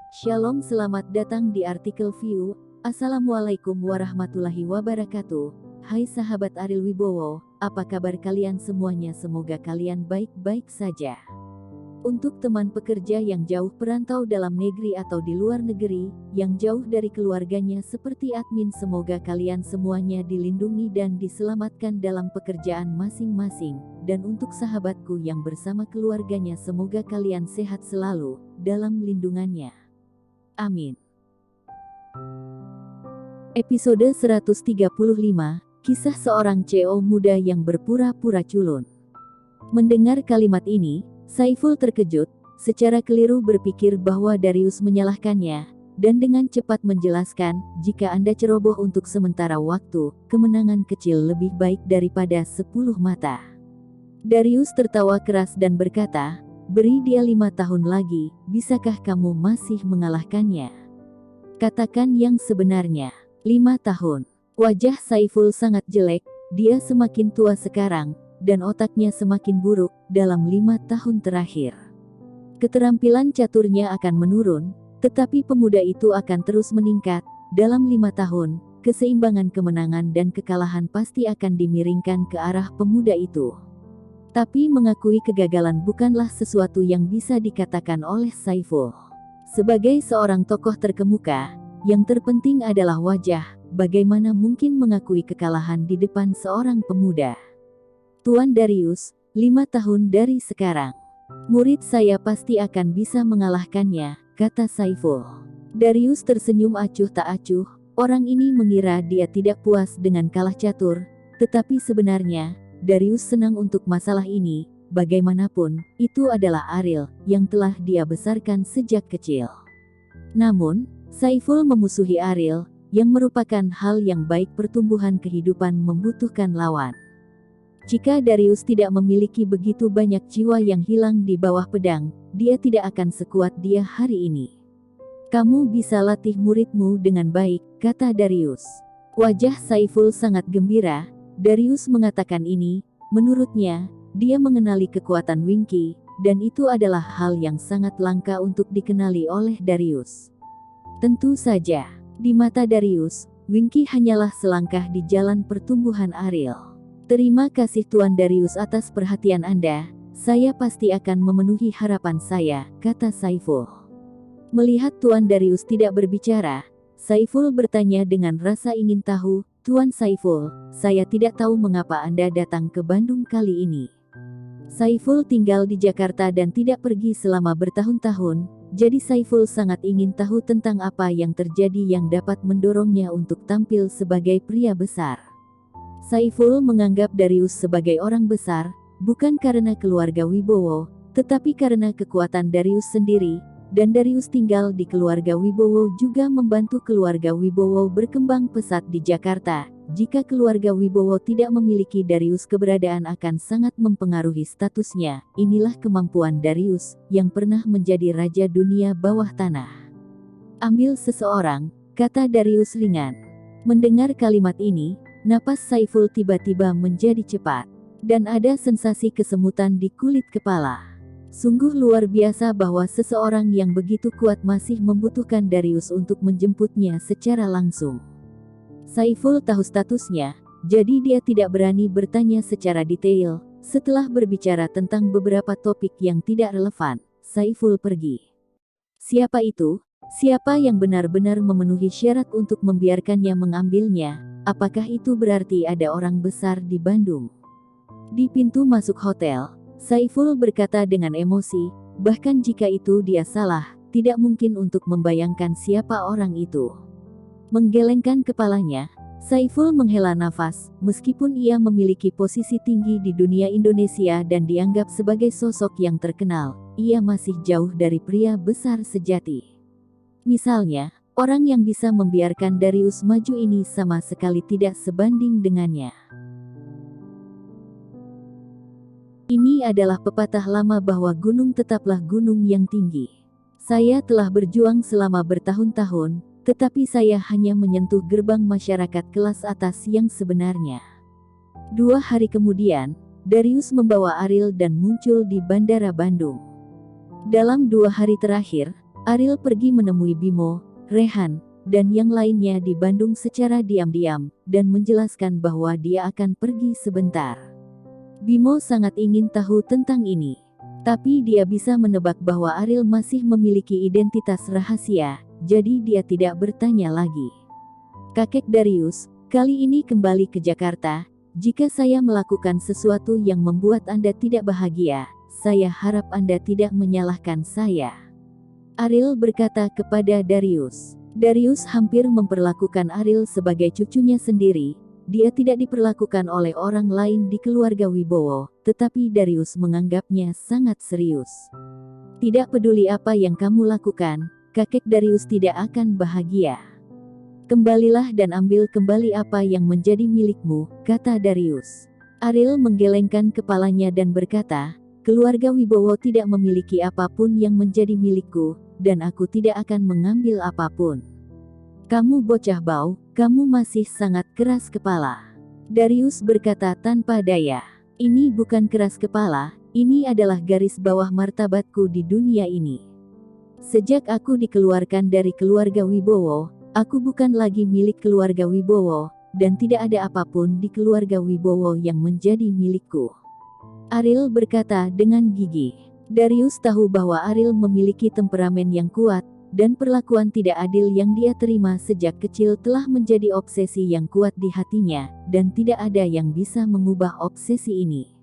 Shalom, selamat datang di artikel View. Assalamualaikum warahmatullahi wabarakatuh. Hai sahabat Ariel Wibowo, apa kabar kalian semuanya? Semoga kalian baik-baik saja. Untuk teman pekerja yang jauh perantau dalam negeri atau di luar negeri, yang jauh dari keluarganya seperti admin, semoga kalian semuanya dilindungi dan diselamatkan dalam pekerjaan masing-masing. Dan untuk sahabatku yang bersama keluarganya, semoga kalian sehat selalu dalam lindungannya. Amin. Episode 135, Kisah Seorang CEO Muda yang Berpura-pura Culun. Mendengar kalimat ini, Saiful terkejut, secara keliru berpikir bahwa Darius menyalahkannya, dan dengan cepat menjelaskan, jika Anda ceroboh untuk sementara waktu, kemenangan kecil lebih baik daripada 10 mata. Darius tertawa keras dan berkata, beri dia 5 tahun lagi, bisakah kamu masih mengalahkannya? Katakan yang sebenarnya. 5 tahun. Wajah Saiful sangat jelek, dia semakin tua sekarang, dan otaknya semakin buruk dalam 5 tahun terakhir. Keterampilan caturnya akan menurun, tetapi pemuda itu akan terus meningkat. Dalam 5 tahun, keseimbangan kemenangan dan kekalahan pasti akan dimiringkan ke arah pemuda itu. Tapi mengakui kegagalan bukanlah sesuatu yang bisa dikatakan oleh Saiful. Sebagai seorang tokoh terkemuka, yang terpenting adalah wajah. Bagaimana mungkin mengakui kekalahan di depan seorang pemuda? Tuan Darius, 5 tahun dari sekarang, murid saya pasti akan bisa mengalahkannya, kata Saiful. Darius tersenyum acuh tak acuh. Orang ini mengira dia tidak puas dengan kalah catur, tetapi sebenarnya Darius senang untuk masalah ini. Bagaimanapun, itu adalah Ariel yang telah dia besarkan sejak kecil. Namun, Saiful memusuhi Ariel, yang merupakan hal yang baik. Pertumbuhan kehidupan membutuhkan lawan. Jika Darius tidak memiliki begitu banyak jiwa yang hilang di bawah pedang, dia tidak akan sekuat dia hari ini. Kamu bisa latih muridmu dengan baik, kata Darius. Wajah Saiful sangat gembira. Darius mengatakan ini, menurutnya, dia mengenali kekuatan Winky, dan itu adalah hal yang sangat langka untuk dikenali oleh Darius. Tentu saja, di mata Darius, Winky hanyalah selangkah di jalan pertumbuhan Ariel. Terima kasih Tuan Darius atas perhatian Anda, saya pasti akan memenuhi harapan saya, kata Saiful. Melihat Tuan Darius tidak berbicara, Saiful bertanya dengan rasa ingin tahu, Tuan Saiful, saya tidak tahu mengapa Anda datang ke Bandung kali ini. Saiful tinggal di Jakarta dan tidak pergi selama bertahun-tahun, jadi Saiful sangat ingin tahu tentang apa yang terjadi yang dapat mendorongnya untuk tampil sebagai pria besar. Saiful menganggap Darius sebagai orang besar, bukan karena keluarga Wibowo, tetapi karena kekuatan Darius sendiri. Dan Darius tinggal di keluarga Wibowo juga membantu keluarga Wibowo berkembang pesat di Jakarta. Jika keluarga Wibowo tidak memiliki Darius, keberadaan akan sangat mempengaruhi statusnya. Inilah kemampuan Darius, yang pernah menjadi raja dunia bawah tanah. Ambil seseorang, kata Darius ringan. Mendengar kalimat ini, napas Saiful tiba-tiba menjadi cepat. Dan ada sensasi kesemutan di kulit kepala. Sungguh luar biasa bahwa seseorang yang begitu kuat masih membutuhkan Darius untuk menjemputnya secara langsung. Saiful tahu statusnya, jadi dia tidak berani bertanya secara detail. Setelah berbicara tentang beberapa topik yang tidak relevan, Saiful pergi. Siapa itu? Siapa yang benar-benar memenuhi syarat untuk membiarkannya mengambilnya? Apakah itu berarti ada orang besar di Bandung? Di pintu masuk hotel, Saiful berkata dengan emosi, bahkan jika itu dia salah, tidak mungkin untuk membayangkan siapa orang itu. Menggelengkan kepalanya, Saiful menghela nafas. Meskipun ia memiliki posisi tinggi di dunia Indonesia dan dianggap sebagai sosok yang terkenal, ia masih jauh dari pria besar sejati. Misalnya, orang yang bisa membiarkan Darius maju ini sama sekali tidak sebanding dengannya. Ini adalah pepatah lama bahwa gunung tetaplah gunung yang tinggi. Saya telah berjuang selama bertahun-tahun, tetapi saya hanya menyentuh gerbang masyarakat kelas atas yang sebenarnya. 2 hari kemudian, Darius membawa Ariel dan muncul di Bandara Bandung. Dalam 2 hari terakhir, Ariel pergi menemui Bimo, Rehan, dan yang lainnya di Bandung secara diam-diam, dan menjelaskan bahwa dia akan pergi sebentar. Bimo sangat ingin tahu tentang ini. Tapi dia bisa menebak bahwa Ariel masih memiliki identitas rahasia, jadi dia tidak bertanya lagi. Kakek Darius, kali ini kembali ke Jakarta. Jika saya melakukan sesuatu yang membuat Anda tidak bahagia, saya harap Anda tidak menyalahkan saya. Ariel berkata kepada Darius. Darius hampir memperlakukan Ariel sebagai cucunya sendiri. Dia tidak diperlakukan oleh orang lain di keluarga Wibowo, tetapi Darius menganggapnya sangat serius. Tidak peduli apa yang kamu lakukan, kakek Darius tidak akan bahagia. Kembalilah dan ambil kembali apa yang menjadi milikmu, kata Darius. Ariel menggelengkan kepalanya dan berkata, keluarga Wibowo tidak memiliki apapun yang menjadi milikku, dan aku tidak akan mengambil apapun. Kamu bocah bau, kamu masih sangat keras kepala. Darius berkata tanpa daya. Ini bukan keras kepala, ini adalah garis bawah martabatku di dunia ini. Sejak aku dikeluarkan dari keluarga Wibowo, aku bukan lagi milik keluarga Wibowo, dan tidak ada apapun di keluarga Wibowo yang menjadi milikku. Ariel berkata dengan gigih. Darius tahu bahwa Ariel memiliki temperamen yang kuat, dan perlakuan tidak adil yang dia terima sejak kecil telah menjadi obsesi yang kuat di hatinya, dan tidak ada yang bisa mengubah obsesi ini.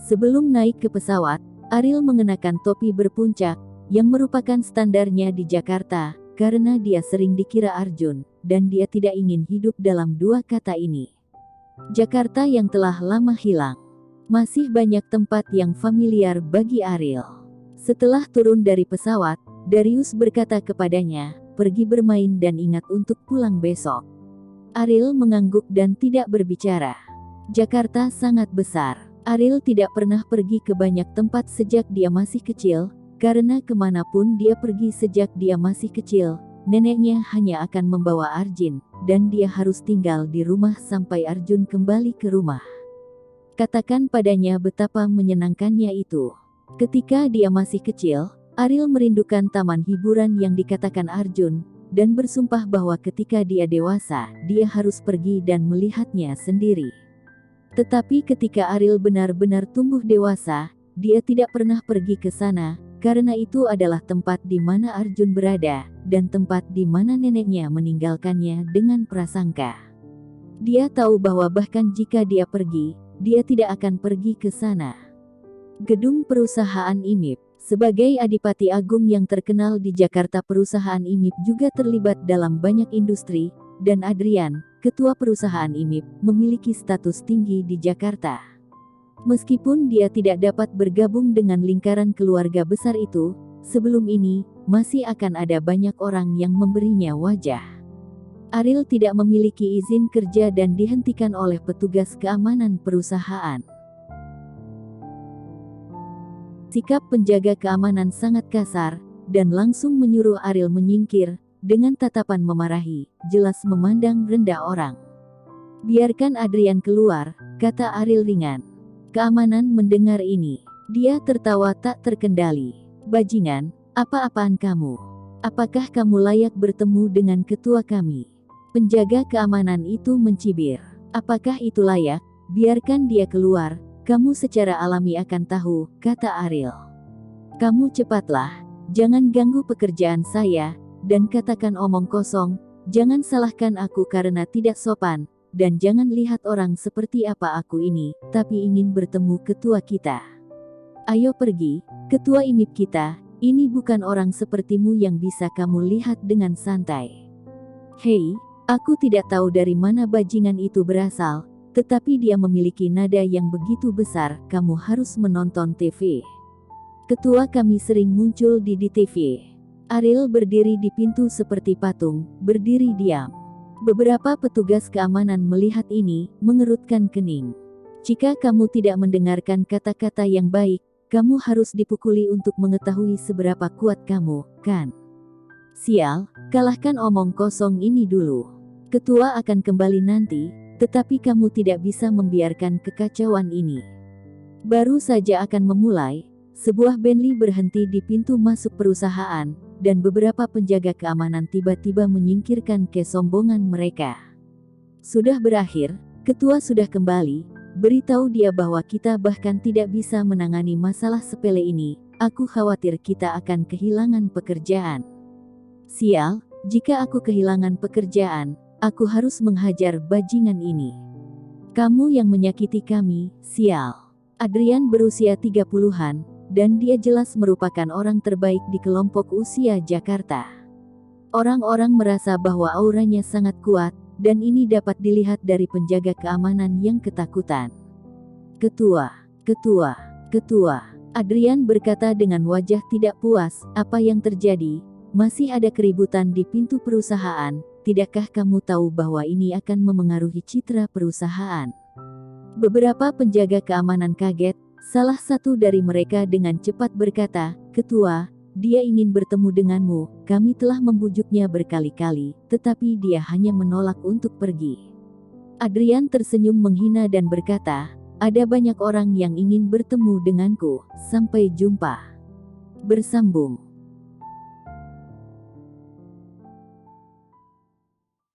Sebelum naik ke pesawat, Ariel mengenakan topi berpuncak, yang merupakan standarnya di Jakarta, karena dia sering dikira Arjun, dan dia tidak ingin hidup dalam dua kata ini. Jakarta yang telah lama hilang. Masih banyak tempat yang familiar bagi Ariel. Setelah turun dari pesawat, Darius berkata kepadanya, pergi bermain dan ingat untuk pulang besok. Ariel mengangguk dan tidak berbicara. Jakarta sangat besar. Ariel tidak pernah pergi ke banyak tempat sejak dia masih kecil, karena kemanapun dia pergi sejak dia masih kecil, neneknya hanya akan membawa Arjun, dan dia harus tinggal di rumah sampai Arjun kembali ke rumah. Katakan padanya betapa menyenangkannya itu. Ketika dia masih kecil, Ariel merindukan taman hiburan yang dikatakan Arjun, dan bersumpah bahwa ketika dia dewasa, dia harus pergi dan melihatnya sendiri. Tetapi ketika Ariel benar-benar tumbuh dewasa, dia tidak pernah pergi ke sana, karena itu adalah tempat di mana Arjun berada, dan tempat di mana neneknya meninggalkannya dengan prasangka. Dia tahu bahwa bahkan jika dia pergi, dia tidak akan pergi ke sana. Gedung perusahaan IMIP. Sebagai adipati agung yang terkenal di Jakarta, perusahaan IMIP juga terlibat dalam banyak industri, dan Adrian, ketua perusahaan IMIP, memiliki status tinggi di Jakarta. Meskipun dia tidak dapat bergabung dengan lingkaran keluarga besar itu, sebelum ini, masih akan ada banyak orang yang memberinya wajah. Ariel tidak memiliki izin kerja dan dihentikan oleh petugas keamanan perusahaan. Sikap penjaga keamanan sangat kasar, dan langsung menyuruh Ariel menyingkir, dengan tatapan memarahi, jelas memandang rendah orang. Biarkan Adrian keluar, kata Ariel ringan. Keamanan mendengar ini. Dia tertawa tak terkendali. Bajingan, apa-apaan kamu? Apakah kamu layak bertemu dengan ketua kami? Penjaga keamanan itu mencibir. Apakah itu layak? Biarkan dia keluar. Kamu secara alami akan tahu, kata Ariel. Kamu cepatlah, jangan ganggu pekerjaan saya, dan katakan omong kosong, jangan salahkan aku karena tidak sopan, dan jangan lihat orang seperti apa aku ini, tapi ingin bertemu ketua kita. Ayo pergi, ketua IMIP kita, ini bukan orang sepertimu yang bisa kamu lihat dengan santai. Hei, aku tidak tahu dari mana bajingan itu berasal, tetapi dia memiliki nada yang begitu besar, kamu harus menonton TV. Ketua kami sering muncul di TV. Ariel berdiri di pintu seperti patung, berdiri diam. Beberapa petugas keamanan melihat ini, mengerutkan kening. Jika kamu tidak mendengarkan kata-kata yang baik, kamu harus dipukuli untuk mengetahui seberapa kuat kamu, kan? Sial, kalahkan omong kosong ini dulu. Ketua akan kembali nanti, tetapi kamu tidak bisa membiarkan kekacauan ini. Baru saja akan memulai, sebuah Bentley berhenti di pintu masuk perusahaan, dan beberapa penjaga keamanan tiba-tiba menyingkirkan kesombongan mereka. Sudah berakhir, ketua sudah kembali, beritahu dia bahwa kita bahkan tidak bisa menangani masalah sepele ini, aku khawatir kita akan kehilangan pekerjaan. Sial, jika aku kehilangan pekerjaan, aku harus menghajar bajingan ini. Kamu yang menyakiti kami, sial. Adrian berusia 30-an, dan dia jelas merupakan orang terbaik di kelompok usia Jakarta. Orang-orang merasa bahwa auranya sangat kuat, dan ini dapat dilihat dari penjaga keamanan yang ketakutan. Ketua, ketua, ketua. Adrian berkata dengan wajah tidak puas, apa yang terjadi? Masih ada keributan di pintu perusahaan, tidakkah kamu tahu bahwa ini akan memengaruhi citra perusahaan? Beberapa penjaga keamanan kaget, salah satu dari mereka dengan cepat berkata, Ketua, dia ingin bertemu denganmu, kami telah membujuknya berkali-kali, tetapi dia hanya menolak untuk pergi. Adrian tersenyum menghina dan berkata, ada banyak orang yang ingin bertemu denganku, sampai jumpa. Bersambung.